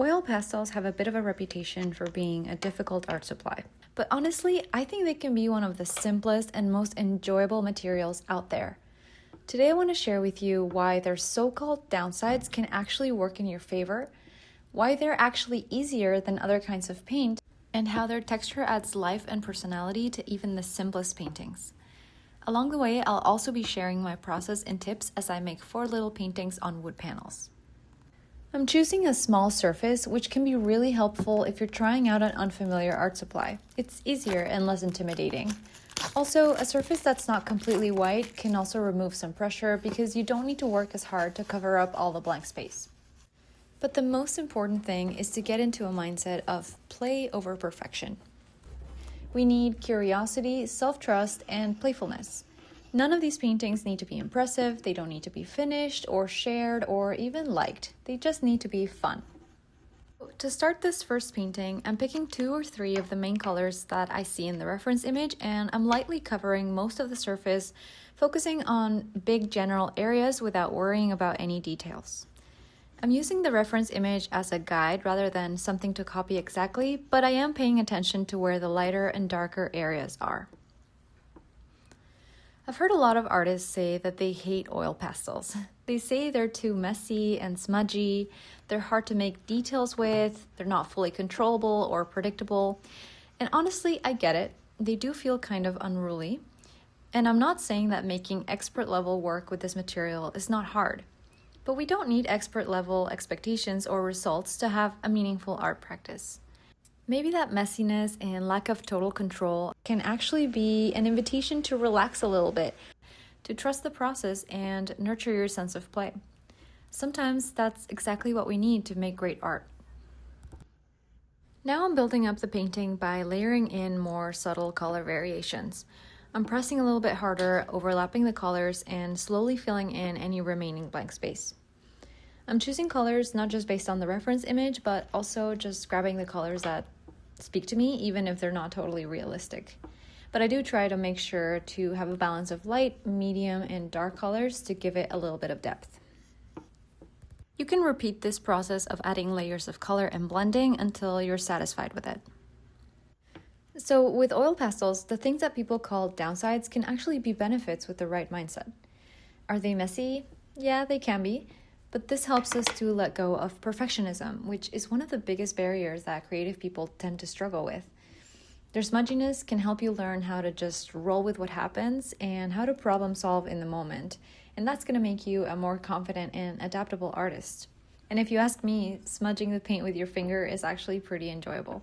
Oil pastels have a bit of a reputation for being a difficult art supply, but honestly, I think they can be one of the simplest and most enjoyable materials out there. Today I want to share with you why their so-called downsides can actually work in your favor, why they're actually easier than other kinds of paint, and how their texture adds life and personality to even the simplest paintings. Along the way, I'll also be sharing my process and tips as I make 4 little paintings on wood panels. I'm choosing a small surface, which can be really helpful if you're trying out an unfamiliar art supply. It's easier and less intimidating. Also, a surface that's not completely white can also remove some pressure because you don't need to work as hard to cover up all the blank space. But the most important thing is to get into a mindset of play over perfection. We need curiosity, self-trust, and playfulness. None of these paintings need to be impressive, they don't need to be finished or shared or even liked. They just need to be fun. To start this first painting, I'm picking 2 or 3 of the main colors that I see in the reference image, and I'm lightly covering most of the surface, focusing on big general areas without worrying about any details. I'm using the reference image as a guide rather than something to copy exactly, but I am paying attention to where the lighter and darker areas are. I've heard a lot of artists say that they hate oil pastels. They say they're too messy and smudgy, they're hard to make details with, they're not fully controllable or predictable. And honestly, I get it. They do feel kind of unruly. And I'm not saying that making expert level work with this material is not hard. But we don't need expert level expectations or results to have a meaningful art practice. Maybe that messiness and lack of total control can actually be an invitation to relax a little bit, to trust the process and nurture your sense of play. Sometimes that's exactly what we need to make great art. Now I'm building up the painting by layering in more subtle color variations. I'm pressing a little bit harder, overlapping the colors, and slowly filling in any remaining blank space. I'm choosing colors not just based on the reference image, but also just grabbing the colors that speak to me, even if they're not totally realistic. But I do try to make sure to have a balance of light, medium, and dark colors to give it a little bit of depth. You can repeat this process of adding layers of color and blending until you're satisfied with it. So with oil pastels, the things that people call downsides can actually be benefits with the right mindset. Are they messy? Yeah, they can be. But this helps us to let go of perfectionism, which is one of the biggest barriers that creative people tend to struggle with. Their smudginess can help you learn how to just roll with what happens and how to problem solve in the moment. And that's going to make you a more confident and adaptable artist. And if you ask me, smudging the paint with your finger is actually pretty enjoyable.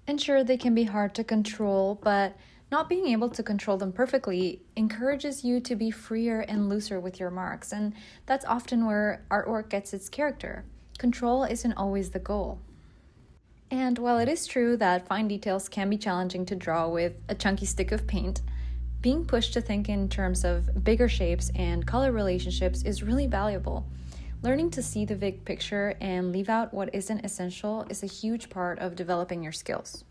And sure, they can be hard to control, but not being able to control them perfectly encourages you to be freer and looser with your marks, and that's often where artwork gets its character. Control isn't always the goal. And while it is true that fine details can be challenging to draw with a chunky stick of paint, being pushed to think in terms of bigger shapes and color relationships is really valuable. Learning to see the big picture and leave out what isn't essential is a huge part of developing your skills.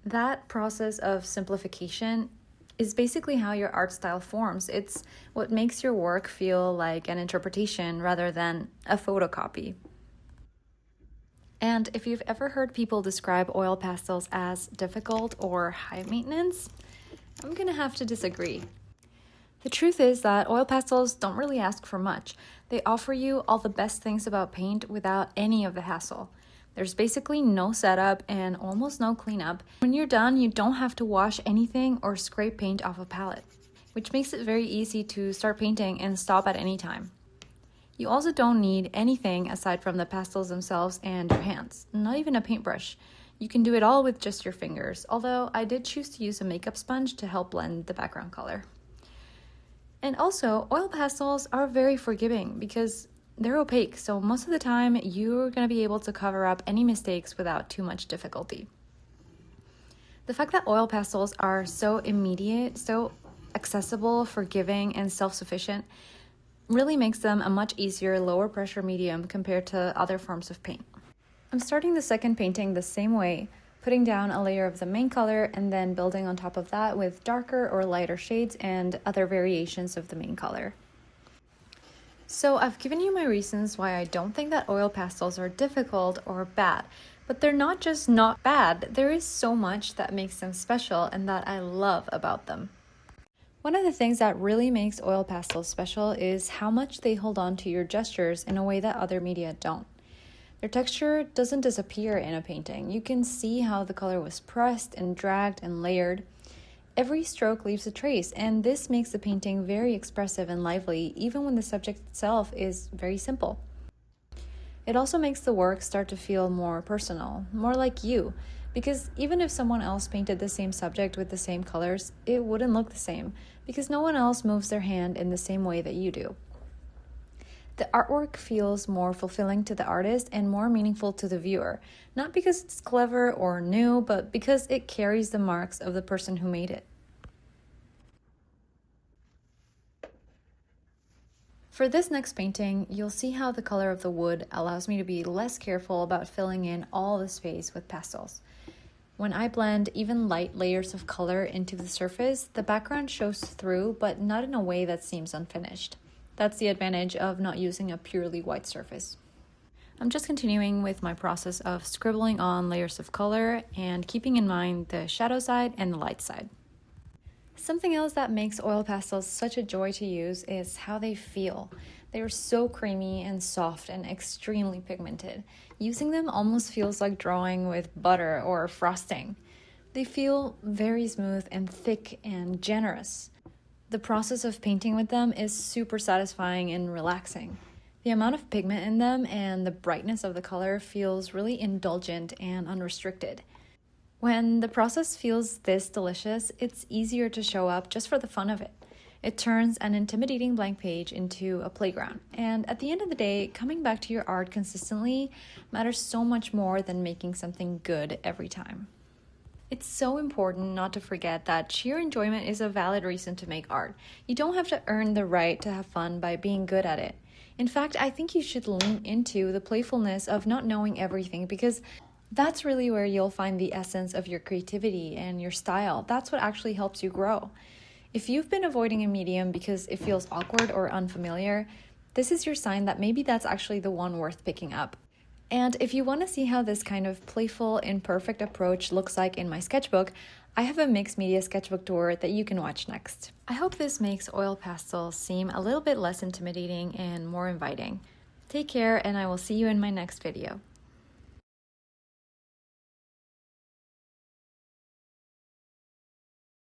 That process of simplification is basically how your art style forms. It's what makes your work feel like an interpretation rather than a photocopy. And if you've ever heard people describe oil pastels as difficult or high maintenance, I'm gonna have to disagree. The truth is that oil pastels don't really ask for much. They offer you all the best things about paint without any of the hassle. There's basically no setup and almost no cleanup. When you're done, you don't have to wash anything or scrape paint off a palette, which makes it very easy to start painting and stop at any time. You also don't need anything aside from the pastels themselves and your hands, not even a paintbrush. You can do it all with just your fingers, although I did choose to use a makeup sponge to help blend the background color. And also, oil pastels are very forgiving because they're opaque, so most of the time you're going to be able to cover up any mistakes without too much difficulty. The fact that oil pastels are so immediate, so accessible, forgiving, and self-sufficient really makes them a much easier, lower pressure medium compared to other forms of paint. I'm starting the second painting the same way, putting down a layer of the main color and then building on top of that with darker or lighter shades and other variations of the main color. So I've given you my reasons why I don't think that oil pastels are difficult or bad, but they're not just not bad, there is so much that makes them special and that I love about them. One of the things that really makes oil pastels special is how much they hold on to your gestures in a way that other media don't. Their texture doesn't disappear in a painting. You can see how the color was pressed and dragged and layered. Every stroke leaves a trace, and this makes the painting very expressive and lively, even when the subject itself is very simple. It also makes the work start to feel more personal, more like you, because even if someone else painted the same subject with the same colors, it wouldn't look the same, because no one else moves their hand in the same way that you do. The artwork feels more fulfilling to the artist and more meaningful to the viewer, not because it's clever or new, but because it carries the marks of the person who made it. For this next painting, you'll see how the color of the wood allows me to be less careful about filling in all the space with pastels. When I blend even light layers of color into the surface, the background shows through, but not in a way that seems unfinished. That's the advantage of not using a purely white surface. I'm just continuing with my process of scribbling on layers of color and keeping in mind the shadow side and the light side. Something else that makes oil pastels such a joy to use is how they feel. They are so creamy and soft and extremely pigmented. Using them almost feels like drawing with butter or frosting. They feel very smooth and thick and generous. The process of painting with them is super satisfying and relaxing. The amount of pigment in them and the brightness of the color feels really indulgent and unrestricted. When the process feels this delicious, it's easier to show up just for the fun of it. It turns an intimidating blank page into a playground. And at the end of the day, coming back to your art consistently matters so much more than making something good every time. It's so important not to forget that sheer enjoyment is a valid reason to make art. You don't have to earn the right to have fun by being good at it. In fact, I think you should lean into the playfulness of not knowing everything, because that's really where you'll find the essence of your creativity and your style. That's what actually helps you grow. If you've been avoiding a medium because it feels awkward or unfamiliar, this is your sign that maybe that's actually the one worth picking up. And if you want to see how this kind of playful, imperfect approach looks like in my sketchbook, I have a mixed media sketchbook tour that you can watch next. I hope this makes oil pastels seem a little bit less intimidating and more inviting. Take care, and I will see you in my next video.